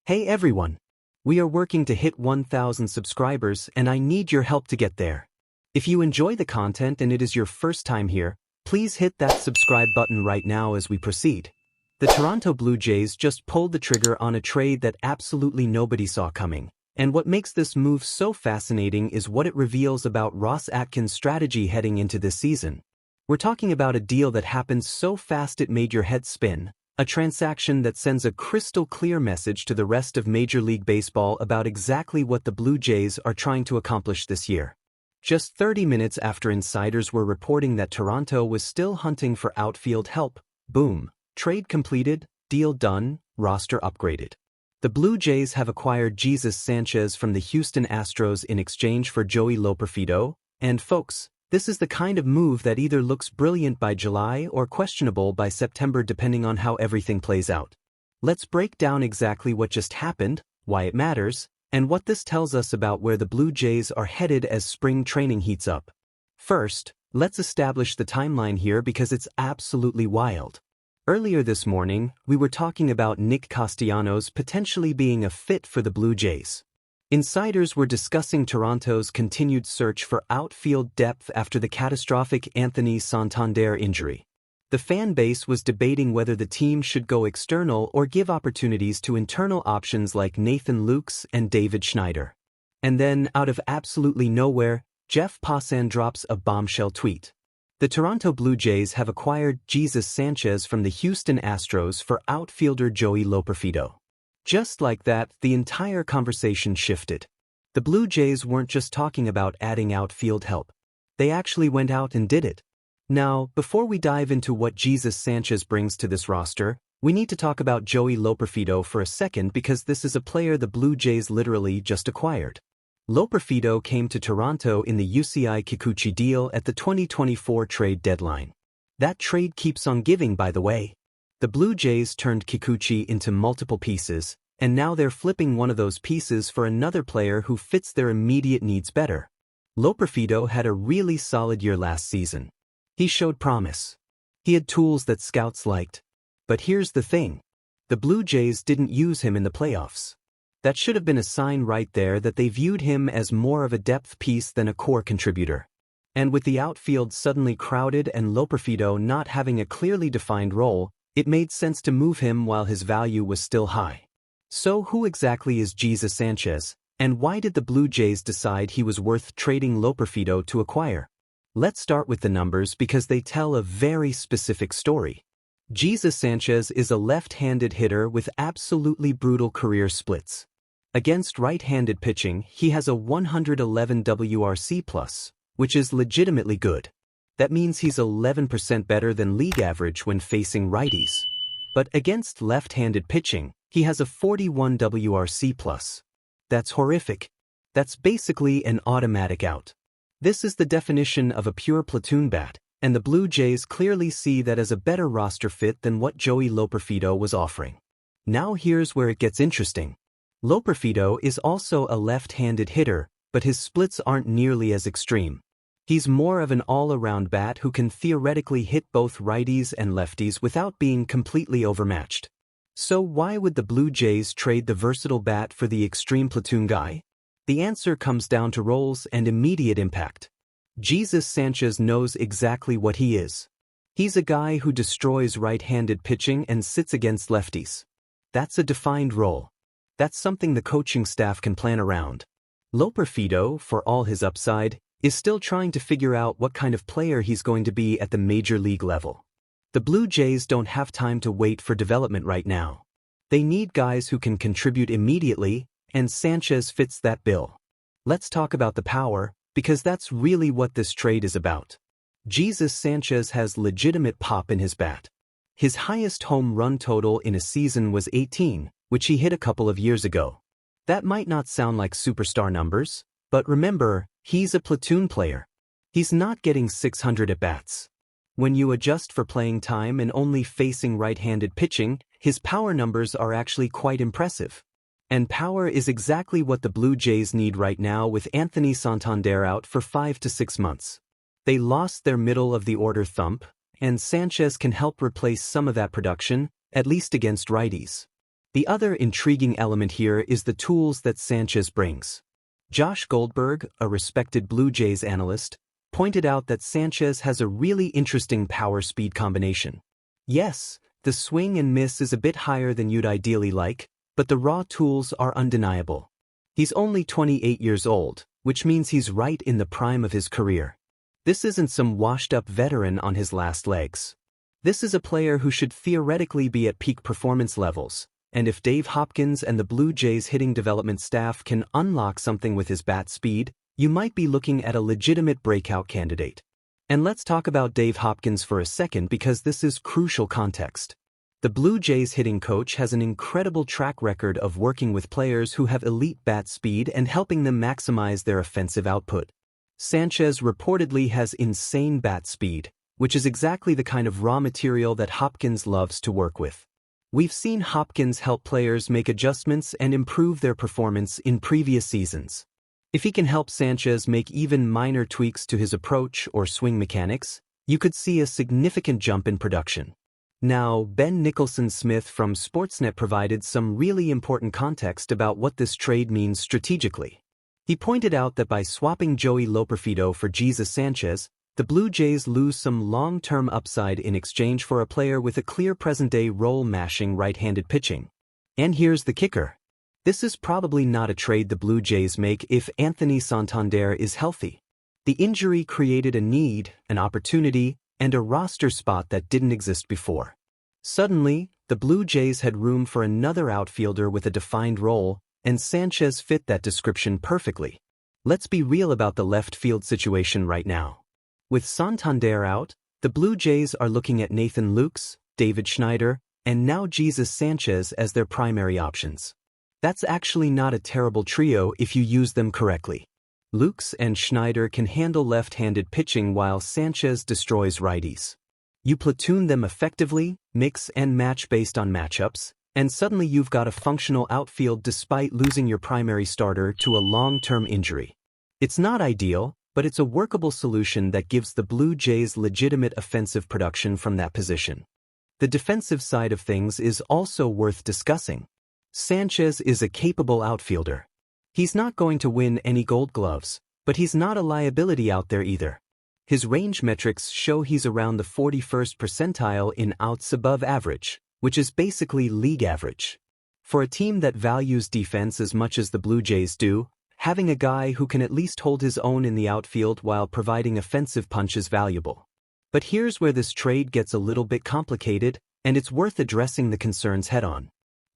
Hey everyone! We are working to hit 1,000 subscribers and I need your help to get there. If you enjoy the content and it is your first time here, please hit that subscribe button right now as we proceed. The Toronto Blue Jays just pulled the trigger on a trade that absolutely nobody saw coming. And what makes this move so fascinating is what it reveals about Ross Atkins' strategy heading into this season. We're talking about a deal that happened so fast it made your head spin. A transaction that sends a crystal clear message to the rest of Major League Baseball about exactly what the Blue Jays are trying to accomplish this year. Just 30 minutes after insiders were reporting that Toronto was still hunting for outfield help, boom, trade completed, deal done, roster upgraded. The Blue Jays have acquired Jesus Sanchez from the Houston Astros in exchange for Joey Loperfido, and folks, this is the kind of move that either looks brilliant by July or questionable by September depending on how everything plays out. Let's break down exactly what just happened, why it matters, and what this tells us about where the Blue Jays are headed as spring training heats up. First, let's establish the timeline here because it's absolutely wild. Earlier this morning, we were talking about Nick Castellanos potentially being a fit for the Blue Jays. Insiders were discussing Toronto's continued search for outfield depth after the catastrophic Anthony Santander injury. The fan base was debating whether the team should go external or give opportunities to internal options like Nathan Lukes and David Schneider. And then, out of absolutely nowhere, Jeff Passan drops a bombshell tweet. The Toronto Blue Jays have acquired Jesus Sanchez from the Houston Astros for outfielder Joey Loperfido. Just like that, the entire conversation shifted. The Blue Jays weren't just talking about adding outfield help. They actually went out and did it. Now, before we dive into what Jesus Sanchez brings to this roster, we need to talk about Joey Loperfido for a second because this is a player the Blue Jays literally just acquired. Loperfido came to Toronto in the UCI Kikuchi deal at the 2024 trade deadline. That trade keeps on giving, by the way. The Blue Jays turned Kikuchi into multiple pieces, and now they're flipping one of those pieces for another player who fits their immediate needs better. Loperfido had a really solid year last season. He showed promise. He had tools that scouts liked. But here's the thing. The Blue Jays didn't use him in the playoffs. That should have been a sign right there that they viewed him as more of a depth piece than a core contributor. And with the outfield suddenly crowded and Loperfido not having a clearly defined role, it made sense to move him while his value was still high. So who exactly is Jesus Sanchez, and why did the Blue Jays decide he was worth trading Loperfido to acquire? Let's start with the numbers because they tell a very specific story. Jesus Sanchez is a left-handed hitter with absolutely brutal career splits. Against right-handed pitching, he has a 111 WRC+, which is legitimately good. That means he's 11% better than league average when facing righties. But against left-handed pitching, he has a 41 WRC+. That's horrific. That's basically an automatic out. This is the definition of a pure platoon bat, and the Blue Jays clearly see that as a better roster fit than what Joey Loperfido was offering. Now here's where it gets interesting. Loperfido is also a left-handed hitter, but his splits aren't nearly as extreme. He's more of an all-around bat who can theoretically hit both righties and lefties without being completely overmatched. So why would the Blue Jays trade the versatile bat for the extreme platoon guy? The answer comes down to roles and immediate impact. Jesus Sanchez knows exactly what he is. He's a guy who destroys right-handed pitching and sits against lefties. That's a defined role. That's something the coaching staff can plan around. Loperfido, for all his upside, is still trying to figure out what kind of player he's going to be at the major league level. The Blue Jays don't have time to wait for development right now. They need guys who can contribute immediately, and Sanchez fits that bill. Let's talk about the power, because that's really what this trade is about. Jesus Sanchez has legitimate pop in his bat. His highest home run total in a season was 18, which he hit a couple of years ago. That might not sound like superstar numbers, but remember, he's a platoon player. He's not getting 600 at-bats. When you adjust for playing time and only facing right-handed pitching, his power numbers are actually quite impressive. And power is exactly what the Blue Jays need right now with Anthony Santander out for 5 to 6 months. They lost their middle-of-the-order thump, and Sanchez can help replace some of that production, at least against righties. The other intriguing element here is the tools that Sanchez brings. Josh Goldberg, a respected Blue Jays analyst, pointed out that Sanchez has a really interesting power-speed combination. Yes, the swing and miss is a bit higher than you'd ideally like, but the raw tools are undeniable. He's only 28 years old, which means he's right in the prime of his career. This isn't some washed-up veteran on his last legs. This is a player who should theoretically be at peak performance levels, and if Dave Hopkins and the Blue Jays hitting development staff can unlock something with his bat speed, you might be looking at a legitimate breakout candidate. And let's talk about Dave Hopkins for a second because this is crucial context. The Blue Jays hitting coach has an incredible track record of working with players who have elite bat speed and helping them maximize their offensive output. Sanchez reportedly has insane bat speed, which is exactly the kind of raw material that Hopkins loves to work with. We've seen Hopkins help players make adjustments and improve their performance in previous seasons. If he can help Sanchez make even minor tweaks to his approach or swing mechanics, you could see a significant jump in production. Now, Ben Nicholson-Smith from Sportsnet provided some really important context about what this trade means strategically. He pointed out that by swapping Joey Loperfido for Jesus Sanchez, the Blue Jays lose some long-term upside in exchange for a player with a clear present-day role-mashing right-handed pitching. And here's the kicker. This is probably not a trade the Blue Jays make if Anthony Santander is healthy. The injury created a need, an opportunity, and a roster spot that didn't exist before. Suddenly, the Blue Jays had room for another outfielder with a defined role, and Sanchez fit that description perfectly. Let's be real about the left field situation right now. With Santander out, the Blue Jays are looking at Nathan Lukes, David Schneider, and now Jesus Sanchez as their primary options. That's actually not a terrible trio if you use them correctly. Lukes and Schneider can handle left-handed pitching while Sanchez destroys righties. You platoon them effectively, mix and match based on matchups, and suddenly you've got a functional outfield despite losing your primary starter to a long-term injury. It's not ideal, but it's a workable solution that gives the Blue Jays legitimate offensive production from that position. The defensive side of things is also worth discussing. Sanchez is a capable outfielder. He's not going to win any Gold Gloves, but he's not a liability out there either. His range metrics show he's around the 41st percentile in outs above average, which is basically league average. For a team that values defense as much as the Blue Jays do, having a guy who can at least hold his own in the outfield while providing offensive punch is valuable. But here's where this trade gets a little bit complicated, and it's worth addressing the concerns head-on.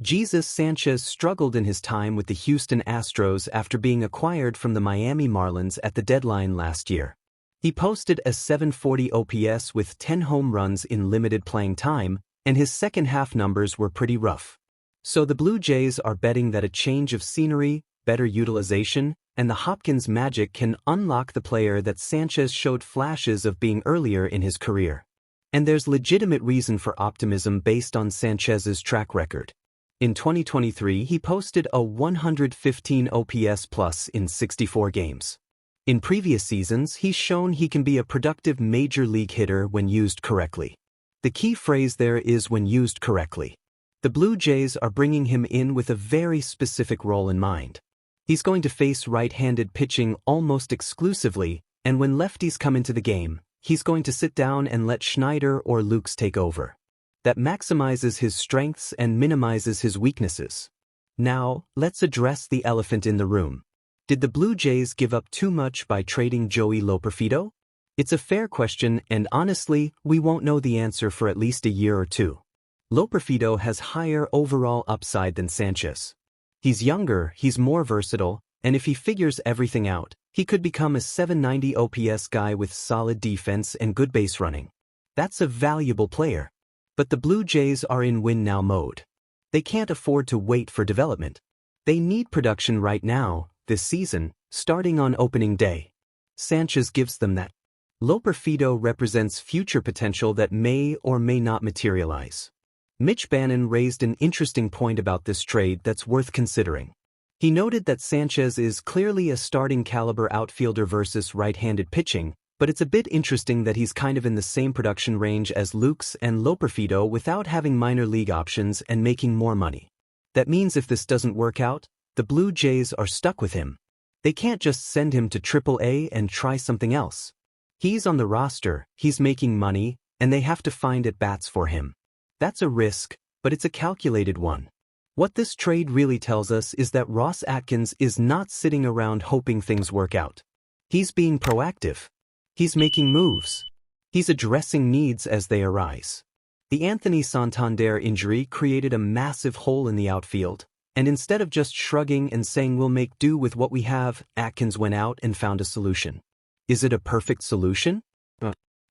Jesus Sanchez struggled in his time with the Houston Astros after being acquired from the Miami Marlins at the deadline last year. He posted a .740 OPS with 10 home runs in limited playing time, and his second-half numbers were pretty rough. So the Blue Jays are betting that a change of scenery, better utilization, and the Hopkins magic can unlock the player that Sanchez showed flashes of being earlier in his career. And there's legitimate reason for optimism based on Sanchez's track record. In 2023, he posted a 115 OPS plus in 64 games. In previous seasons, he's shown he can be a productive major league hitter when used correctly. The key phrase there is when used correctly. The Blue Jays are bringing him in with a very specific role in mind. He's going to face right-handed pitching almost exclusively, and when lefties come into the game, he's going to sit down and let Schneider or Lukes take over. That maximizes his strengths and minimizes his weaknesses. Now, let's address the elephant in the room. Did the Blue Jays give up too much by trading Joey Loperfido? It's a fair question, and honestly, we won't know the answer for at least a year or two. Loperfido has higher overall upside than Sanchez. He's younger, he's more versatile, and if he figures everything out, he could become a .790 OPS guy with solid defense and good base running. That's a valuable player. But the Blue Jays are in win-now mode. They can't afford to wait for development. They need production right now, this season, starting on opening day. Sanchez gives them that. Loperfido represents future potential that may or may not materialize. Mitch Bannon raised an interesting point about this trade that's worth considering. He noted that Sanchez is clearly a starting caliber outfielder versus right-handed pitching, but it's a bit interesting that he's kind of in the same production range as Lukes and Loperfido without having minor league options and making more money. That means if this doesn't work out, the Blue Jays are stuck with him. They can't just send him to AAA and try something else. He's on the roster, he's making money, and they have to find at-bats for him. That's a risk, but it's a calculated one. What this trade really tells us is that Ross Atkins is not sitting around hoping things work out. He's being proactive. He's making moves. He's addressing needs as they arise. The Anthony Santander injury created a massive hole in the outfield, and instead of just shrugging and saying we'll make do with what we have, Atkins went out and found a solution. Is it a perfect solution?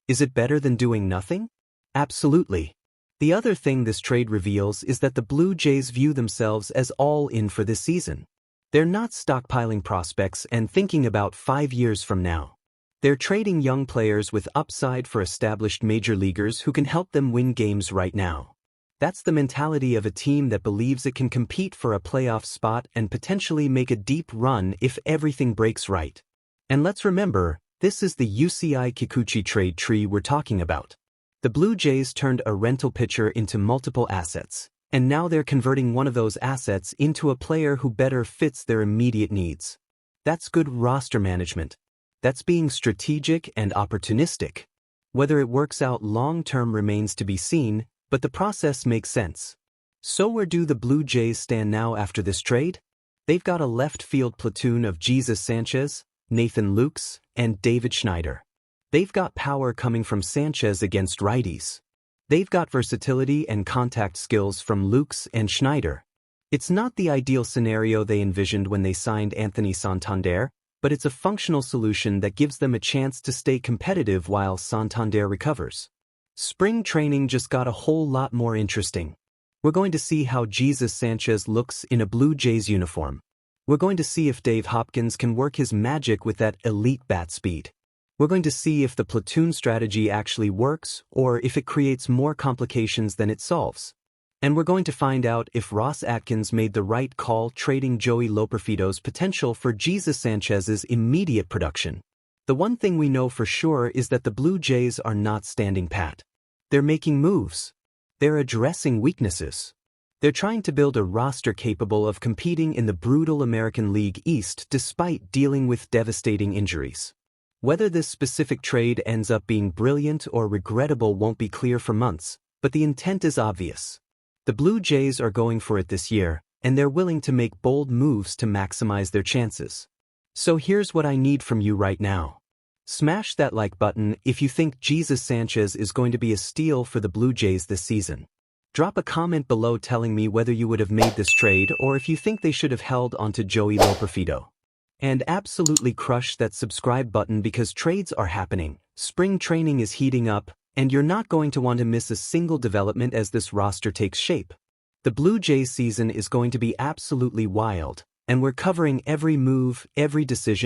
Is it better than doing nothing? Absolutely. The other thing this trade reveals is that the Blue Jays view themselves as all in for this season. They're not stockpiling prospects and thinking about 5 years from now. They're trading young players with upside for established major leaguers who can help them win games right now. That's the mentality of a team that believes it can compete for a playoff spot and potentially make a deep run if everything breaks right. And let's remember, this is the UCI Kikuchi trade tree we're talking about. The Blue Jays turned a rental pitcher into multiple assets, and now they're converting one of those assets into a player who better fits their immediate needs. That's good roster management. That's being strategic and opportunistic. Whether it works out long-term remains to be seen, but the process makes sense. So where do the Blue Jays stand now after this trade? They've got a left field platoon of Jesus Sanchez, Nathan Lukes, and David Schneider. They've got power coming from Sanchez against righties. They've got versatility and contact skills from Lukes and Schneider. It's not the ideal scenario they envisioned when they signed Anthony Santander, but it's a functional solution that gives them a chance to stay competitive while Santander recovers. Spring training just got a whole lot more interesting. We're going to see how Jesus Sanchez looks in a Blue Jays uniform. We're going to see if Dave Hopkins can work his magic with that elite bat speed. We're going to see if the platoon strategy actually works or if it creates more complications than it solves. And we're going to find out if Ross Atkins made the right call trading Joey Loperfido's potential for Jesus Sanchez's immediate production. The one thing we know for sure is that the Blue Jays are not standing pat. They're making moves. They're addressing weaknesses. They're trying to build a roster capable of competing in the brutal American League East despite dealing with devastating injuries. Whether this specific trade ends up being brilliant or regrettable won't be clear for months, but the intent is obvious. The Blue Jays are going for it this year, and they're willing to make bold moves to maximize their chances. So here's what I need from you right now. Smash that like button if you think Jesus Sanchez is going to be a steal for the Blue Jays this season. Drop a comment below telling me whether you would have made this trade or if you think they should have held onto Joey Loperfido. And absolutely crush that subscribe button because trades are happening, spring training is heating up, and you're not going to want to miss a single development as this roster takes shape. The Blue Jays season is going to be absolutely wild, and we're covering every move, every decision,